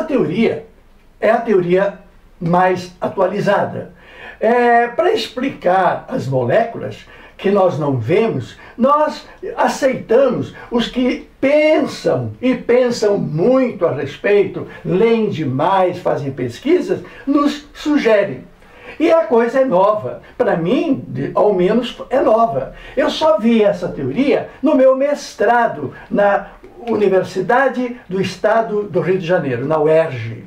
Essa teoria é a teoria mais atualizada. Para explicar as moléculas que nós não vemos, nós aceitamos os que pensam, e pensam muito a respeito, leem demais, fazem pesquisas, nos sugerem. E a coisa é nova. Para mim, ao menos, é nova. Eu só vi essa teoria no meu mestrado na Universidade do Estado do Rio de Janeiro, na UERJ.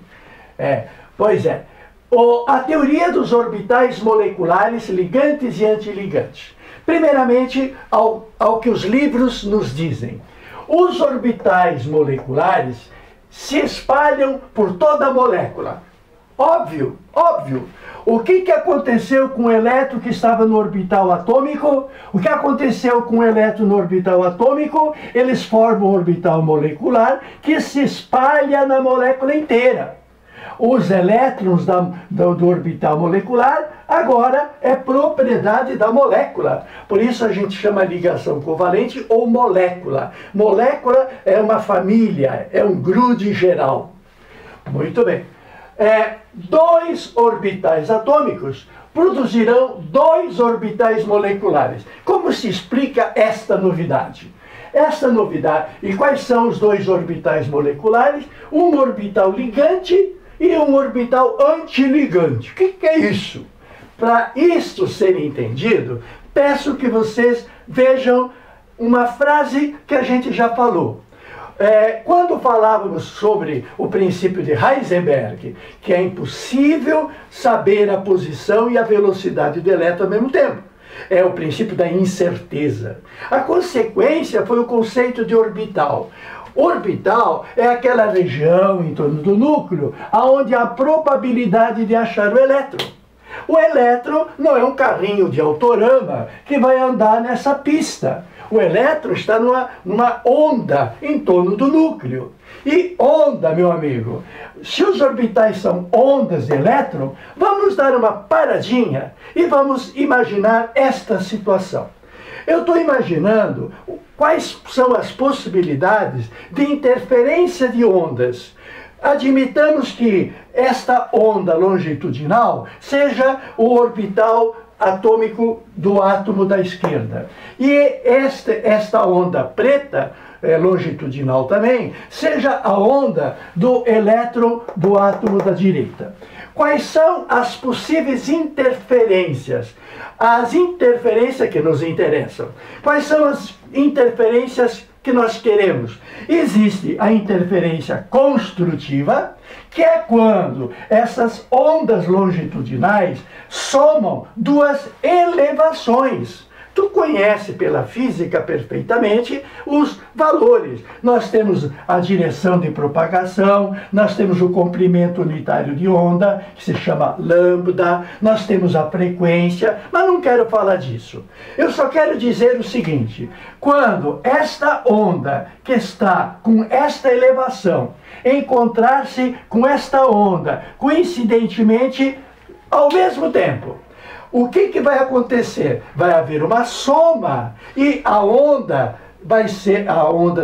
A teoria dos orbitais moleculares ligantes e antiligantes. Primeiramente, ao que os livros nos dizem. Os orbitais moleculares se espalham por toda a molécula. Óbvio, óbvio. O que aconteceu com o elétron que estava no orbital atômico? O que aconteceu com o elétron no orbital atômico? Eles formam um orbital molecular que se espalha na molécula inteira. Os elétrons do orbital molecular agora é propriedade da molécula. Por isso a gente chama ligação covalente ou molécula. Molécula é uma família, é um grude geral. Muito bem. Dois orbitais atômicos produzirão dois orbitais moleculares. Como se explica esta novidade? Esta novidade, e quais são os dois orbitais moleculares? Um orbital ligante e um orbital antiligante. O que é isso? Para isto ser entendido, peço que vocês vejam uma frase que a gente já falou. Quando falávamos sobre o princípio de Heisenberg, que é impossível saber a posição e a velocidade do elétron ao mesmo tempo. É o princípio da incerteza. A consequência foi o conceito de orbital. Orbital é aquela região em torno do núcleo onde há a probabilidade de achar o elétron. O elétron não é um carrinho de autorama que vai andar nessa pista. O elétron está numa onda em torno do núcleo. E onda, meu amigo, se os orbitais são ondas de elétron, vamos dar uma paradinha e vamos imaginar esta situação. Eu estou imaginando quais são as possibilidades de interferência de ondas. Admitamos que esta onda longitudinal seja o orbital atômico do átomo da esquerda. E esta onda preta, longitudinal também, seja a onda do elétron do átomo da direita. Quais são as possíveis interferências? As interferências que nos interessam. Quais são as interferências que nós queremos? Existe a interferência construtiva, que é quando essas ondas longitudinais somam duas elevações. Tu conhece pela física perfeitamente os valores. Nós temos a direção de propagação, nós temos o comprimento unitário de onda, que se chama lambda, nós temos a frequência, mas não quero falar disso. Eu só quero dizer o seguinte: quando esta onda que está com esta elevação encontrar-se com esta onda, coincidentemente, ao mesmo tempo, o que vai acontecer? Vai haver uma soma e a onda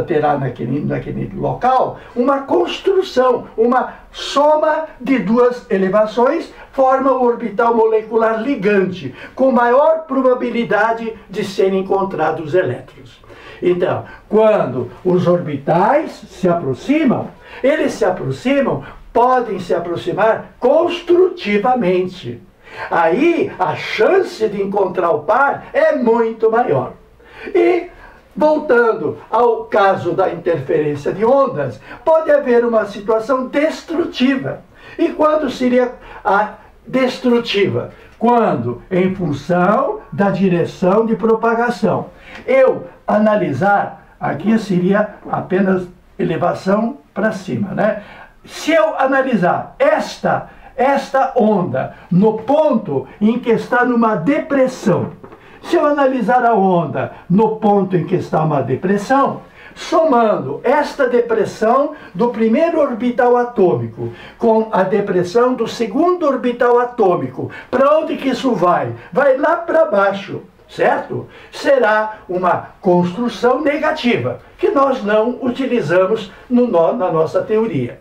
terá naquele local uma construção, uma soma de duas elevações, forma o orbital molecular ligante, com maior probabilidade de serem encontrados elétrons. Então, quando os orbitais se aproximam, podem se aproximar construtivamente. Aí a chance de encontrar o par é muito maior. E, voltando ao caso da interferência de ondas, pode haver uma situação destrutiva. E quando seria a destrutiva? Quando, em função da direção de propagação, eu analisar, aqui seria apenas elevação para cima, né? Se eu analisar esta onda no ponto em que está numa depressão, se eu analisar a onda no ponto em que está uma depressão, somando esta depressão do primeiro orbital atômico com a depressão do segundo orbital atômico, para onde que isso vai? Vai lá para baixo, certo? Será uma construção negativa, que nós não utilizamos na nossa teoria.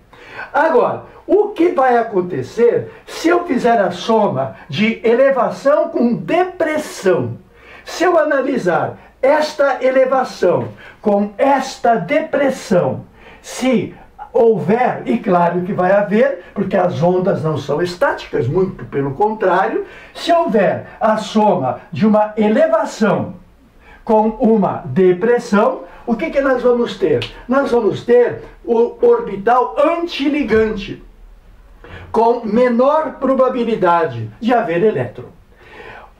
Agora, o que vai acontecer se eu fizer a soma de elevação com depressão? Se eu analisar esta elevação com esta depressão, se houver, e claro que vai haver, porque as ondas não são estáticas, muito pelo contrário, se houver a soma de uma elevação com uma depressão, o que nós vamos ter? Nós vamos ter o orbital antiligante, com menor probabilidade de haver elétron.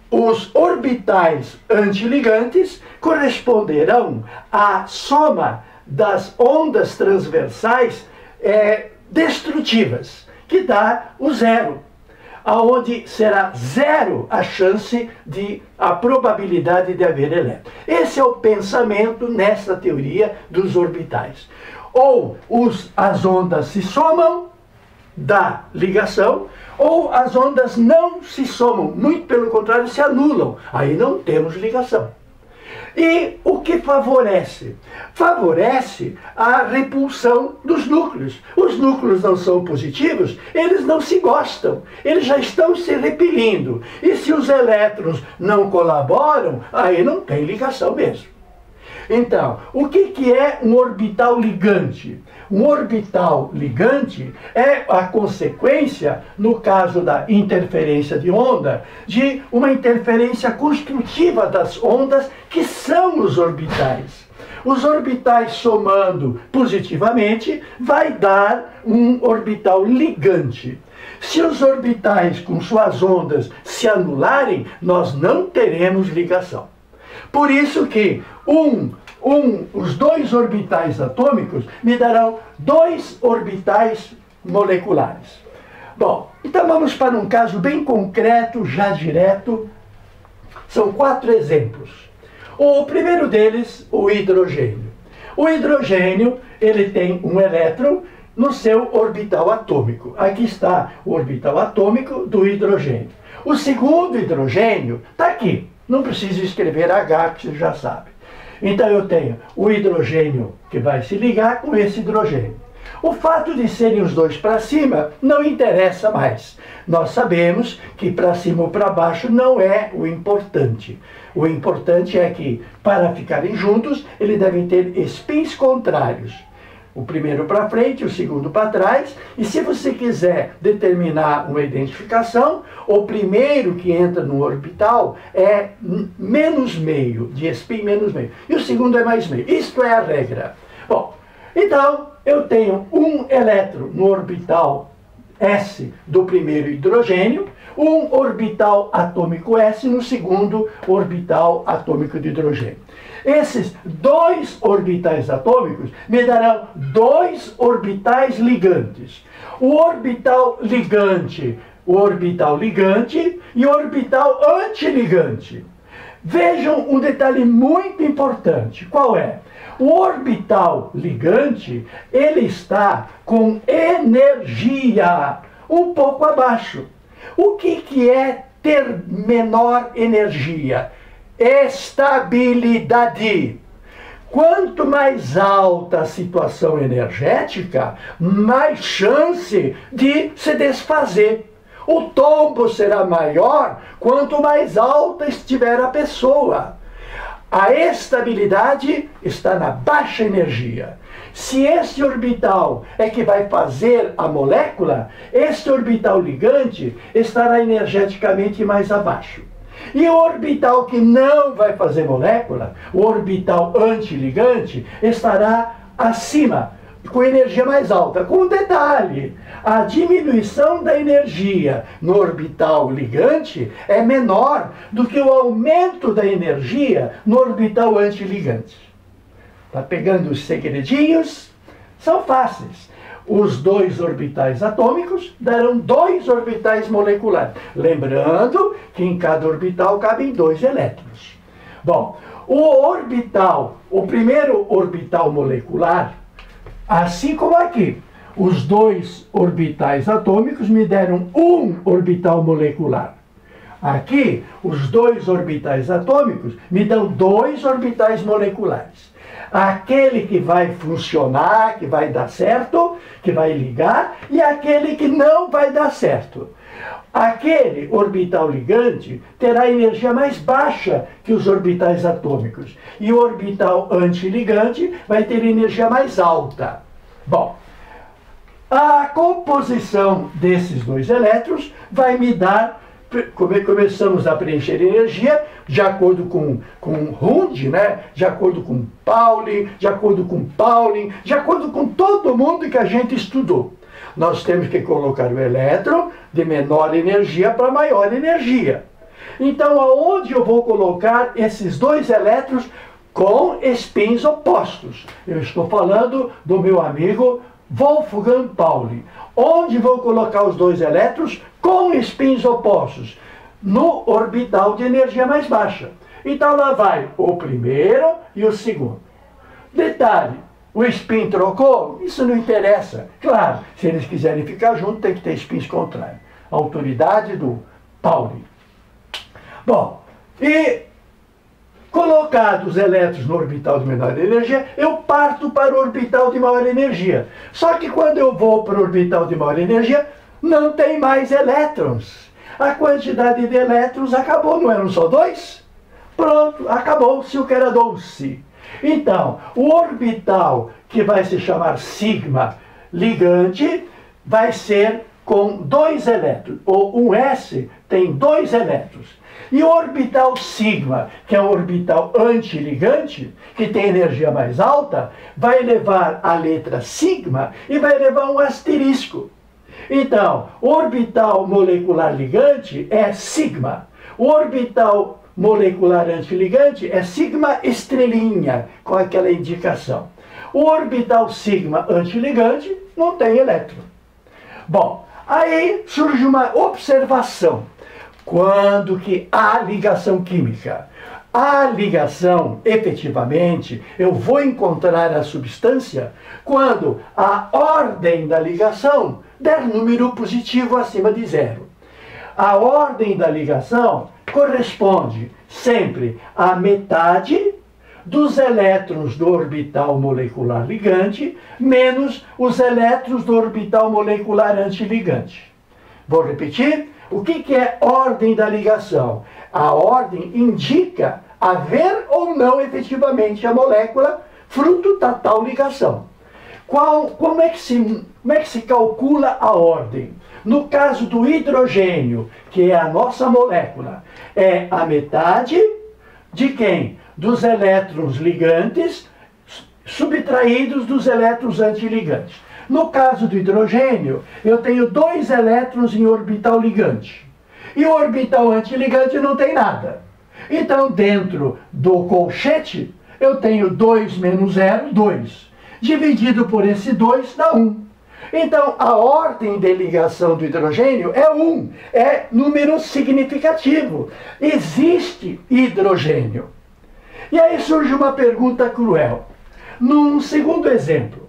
Os orbitais antiligantes corresponderão à soma das ondas transversais destrutivas, que dá o zero, aonde será zero a probabilidade de haver elétron. Esse é o pensamento nessa teoria dos orbitais. Ou as ondas se somam, dá ligação, ou as ondas não se somam, muito pelo contrário, se anulam, aí não temos ligação. E o que favorece? Favorece a repulsão dos núcleos. Os núcleos não são positivos, eles não se gostam, eles já estão se repelindo. E se os elétrons não colaboram, aí não tem ligação mesmo. Então, o que é um orbital ligante? Um orbital ligante é a consequência, no caso da interferência de onda, de uma interferência construtiva das ondas, que são os orbitais. Os orbitais somando positivamente vai dar um orbital ligante. Se os orbitais com suas ondas se anularem, nós não teremos ligação. Por isso que os dois orbitais atômicos me darão dois orbitais moleculares. Bom, então vamos para um caso bem concreto, já direto. São 4 exemplos. O primeiro deles, o hidrogênio. O hidrogênio, ele tem um elétron no seu orbital atômico. Aqui está o orbital atômico do hidrogênio. O segundo hidrogênio está aqui. Não preciso escrever H, que você já sabe. Então eu tenho o hidrogênio que vai se ligar com esse hidrogênio. O fato de serem os dois para cima não interessa mais. Nós sabemos que para cima ou para baixo não é o importante. O importante é que, para ficarem juntos, eles devem ter spins contrários. O primeiro para frente, o segundo para trás. E se você quiser determinar uma identificação, o primeiro que entra no orbital é menos meio, de spin menos meio. E o segundo é mais meio. Isto é a regra. Bom, então eu tenho um elétron no orbital S do primeiro hidrogênio, um orbital atômico S no segundo orbital atômico de hidrogênio. Esses dois orbitais atômicos me darão dois orbitais ligantes. O orbital ligante e o orbital antiligante. Vejam um detalhe muito importante. Qual é? O orbital ligante, ele está com energia um pouco abaixo. O que é ter menor energia? Estabilidade. Quanto mais alta a situação energética, mais chance de se desfazer. O tombo será maior quanto mais alta estiver a pessoa. A estabilidade está na baixa energia. Se esse orbital é que vai fazer a molécula, esse orbital ligante estará energeticamente mais abaixo. E o orbital que não vai fazer molécula, o orbital antiligante, estará acima, com energia mais alta. Com um detalhe, a diminuição da energia no orbital ligante é menor do que o aumento da energia no orbital antiligante. Está pegando os segredinhos? São fáceis. Os dois orbitais atômicos darão dois orbitais moleculares. Lembrando que em cada orbital cabem 2 elétrons. Bom, o primeiro orbital molecular, assim como aqui, os dois orbitais atômicos me deram um orbital molecular. Aqui, os dois orbitais atômicos me dão 2 orbitais moleculares. Aquele que vai funcionar, que vai dar certo, que vai ligar, e aquele que não vai dar certo. Aquele orbital ligante terá energia mais baixa que os orbitais atômicos. E o orbital antiligante vai ter energia mais alta. Bom, a composição desses dois elétrons vai me dar, começamos a preencher energia, de acordo com Hund, né? De acordo com Pauling, de acordo com Pauling, de acordo com todo mundo que a gente estudou. Nós temos que colocar o elétron de menor energia para maior energia. Então, aonde eu vou colocar esses dois elétrons com spins opostos? Eu estou falando do meu amigo Wolfgang Pauli. Onde vou colocar os dois elétrons com spins opostos? No orbital de energia mais baixa. Então lá vai o primeiro e o segundo. Detalhe, o spin trocou? Isso não interessa. Claro, se eles quiserem ficar juntos, tem que ter spins contrários. Autoridade do Pauli. Bom, e colocados os elétrons no orbital de menor energia, eu parto para o orbital de maior energia. Só que quando eu vou para o orbital de maior energia, não tem mais elétrons. A quantidade de elétrons acabou, não eram só dois? Pronto, acabou-se o que era doce. Então, o orbital que vai se chamar sigma ligante vai ser com dois elétrons, ou um S tem dois elétrons. E o orbital sigma, que é um orbital antiligante, que tem energia mais alta, vai levar a letra sigma e vai levar um asterisco. Então, o orbital molecular ligante é sigma. O orbital molecular antiligante é sigma estrelinha, com aquela indicação. O orbital sigma antiligante não tem elétron. Bom, aí surge uma observação. Quando que há ligação química? A ligação, efetivamente, eu vou encontrar a substância quando a ordem da ligação der número positivo acima de zero. A ordem da ligação corresponde sempre à metade dos elétrons do orbital molecular ligante menos os elétrons do orbital molecular antiligante. Vou repetir. O que é ordem da ligação? A ordem indica haver ou não efetivamente a molécula fruto da tal ligação. Como é que se calcula a ordem? No caso do hidrogênio, que é a nossa molécula, é a metade de quem? Dos elétrons ligantes subtraídos dos elétrons antiligantes. No caso do hidrogênio, eu tenho dois elétrons em orbital ligante. E o orbital antiligante não tem nada. Então, dentro do colchete, eu tenho 2 menos 0, 2. Dividido por esse 2 dá 1. Então, a ordem de ligação do hidrogênio é 1. É número significativo. Existe hidrogênio. E aí surge uma pergunta cruel. Num segundo exemplo,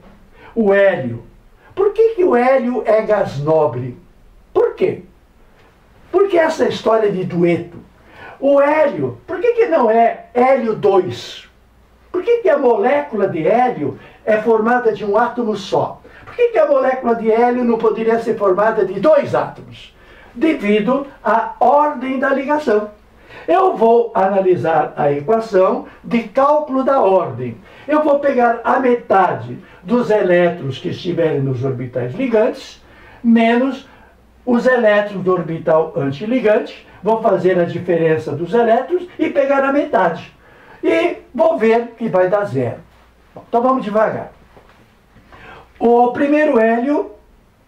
o hélio. Por que o hélio é gás nobre? Por quê? Por que essa história de dueto? O hélio, por que não é hélio 2? Por que a molécula de hélio é formada de um átomo só? Por que a molécula de hélio não poderia ser formada de 2 átomos? Devido à ordem da ligação. Eu vou analisar a equação de cálculo da ordem. Eu vou pegar a metade dos elétrons que estiverem nos orbitais ligantes, menos os elétrons do orbital antiligante, vou fazer a diferença dos elétrons e pegar a metade. E vou ver que vai dar 0. Então vamos devagar. O primeiro hélio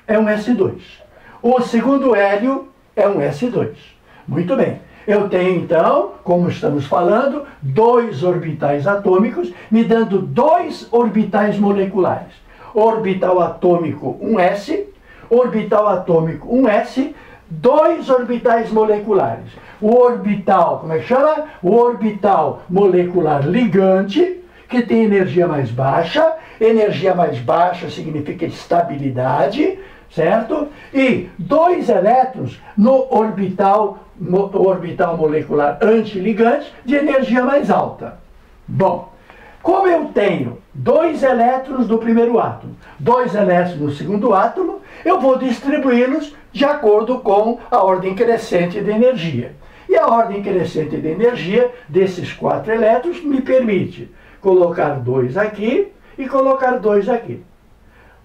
é um S2. O segundo hélio é um S2. Muito bem. Eu tenho, então, como estamos falando, 2 orbitais atômicos, me dando 2 orbitais moleculares. Orbital atômico 1s, orbital atômico 1s, 2 orbitais moleculares. O orbital, como é que chama? O orbital molecular ligante, que tem energia mais baixa. Energia mais baixa significa estabilidade, certo? E 2 elétrons no orbital molecular antiligante de energia mais alta. Bom, Como eu tenho 2 elétrons no primeiro átomo, 2 elétrons no segundo átomo, eu vou distribuí-los de acordo com a ordem crescente de energia. E a ordem crescente de energia desses 4 elétrons me permite colocar 2 aqui e colocar 2 aqui.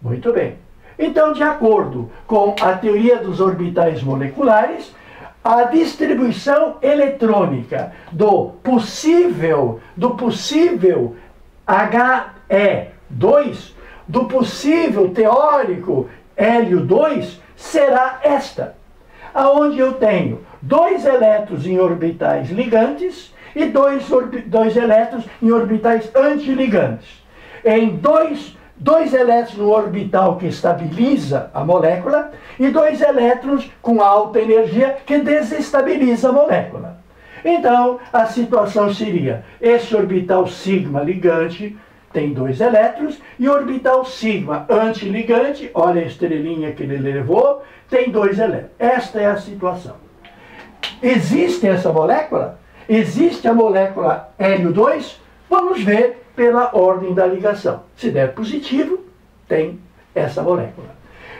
Muito bem. Então, de acordo com a teoria dos orbitais moleculares, a distribuição eletrônica do possível He2, do possível teórico hélio 2, será esta, aonde eu tenho 2 elétrons em orbitais ligantes e 2 elétrons em orbitais antiligantes. Em 2 elétrons no orbital que estabiliza a molécula e 2 elétrons com alta energia que desestabiliza a molécula. Então, a situação seria, esse orbital sigma ligante tem 2 elétrons e o orbital sigma antiligante, olha a estrelinha que ele levou, tem 2 elétrons. Esta é a situação. Existe essa molécula? Existe a molécula hélio 2? Vamos ver pela ordem da ligação. Se der positivo, tem essa molécula.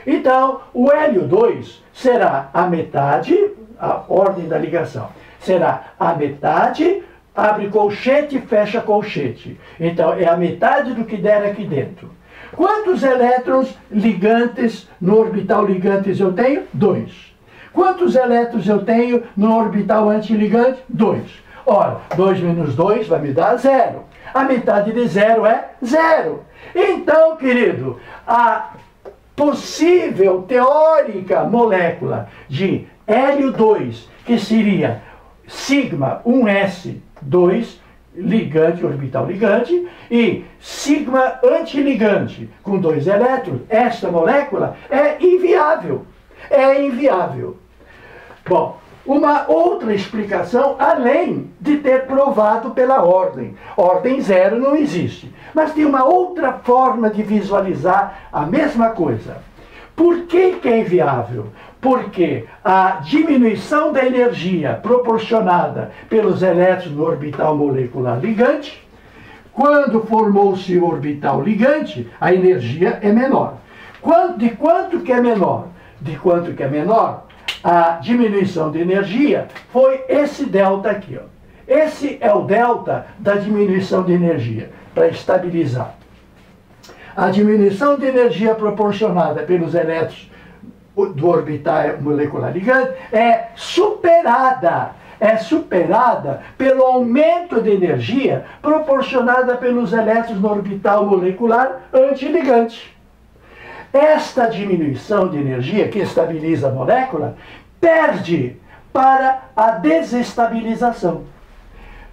Então, o hélio 2 será a metade, a ordem da ligação, será a metade, abre colchete e fecha colchete. Então, é a metade do que der aqui dentro. Quantos elétrons ligantes no orbital ligantes eu tenho? 2. Quantos elétrons eu tenho no orbital antiligante? 2. Ora, 2 menos 2 vai me dar 0. A metade de 0 é 0. Então, querido, a possível teórica molécula de hélio 2, que seria sigma 1s2, ligante, orbital ligante, e sigma antiligante, com 2 elétrons, esta molécula é inviável. É inviável. Bom, uma outra explicação, além de ter provado pela ordem. Ordem 0 não existe. Mas tem uma outra forma de visualizar a mesma coisa. Por que é inviável? Porque a diminuição da energia proporcionada pelos elétrons no orbital molecular ligante, quando formou-se o orbital ligante, a energia é menor. De quanto que é menor? De quanto que é menor? A diminuição de energia foi esse delta aqui. Ó. Esse é o delta da diminuição de energia, para estabilizar. A diminuição de energia proporcionada pelos elétrons do orbital molecular ligante é superada pelo aumento de energia proporcionada pelos elétrons no orbital molecular antiligante. Esta diminuição de energia que estabiliza a molécula perde para a desestabilização.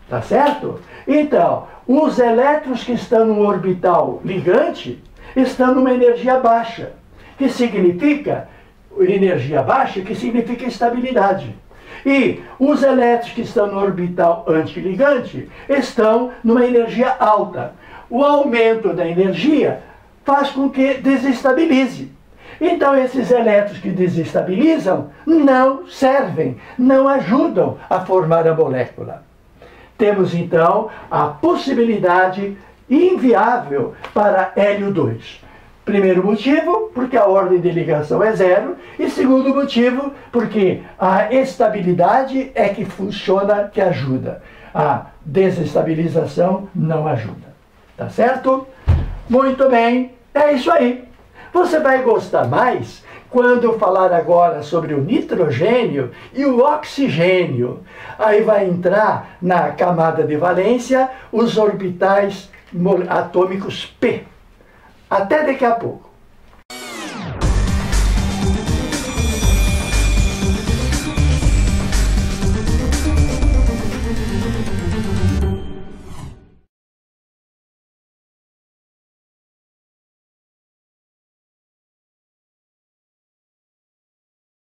Tá certo? Então, os elétrons que estão no orbital ligante estão numa energia baixa, que significa estabilidade. E os elétrons que estão no orbital antiligante estão numa energia alta. O aumento da energia faz com que desestabilize. Então, esses elétrons que desestabilizam não servem, não ajudam a formar a molécula. Temos, então, a possibilidade inviável para hélio 2. Primeiro motivo, porque a ordem de ligação é 0. E segundo motivo, porque a estabilidade é que funciona, que ajuda. A desestabilização não ajuda. Tá certo? Muito bem, é isso aí. Você vai gostar mais quando eu falar agora sobre o nitrogênio e o oxigênio. Aí vai entrar na camada de valência os orbitais atômicos P. Até daqui a pouco.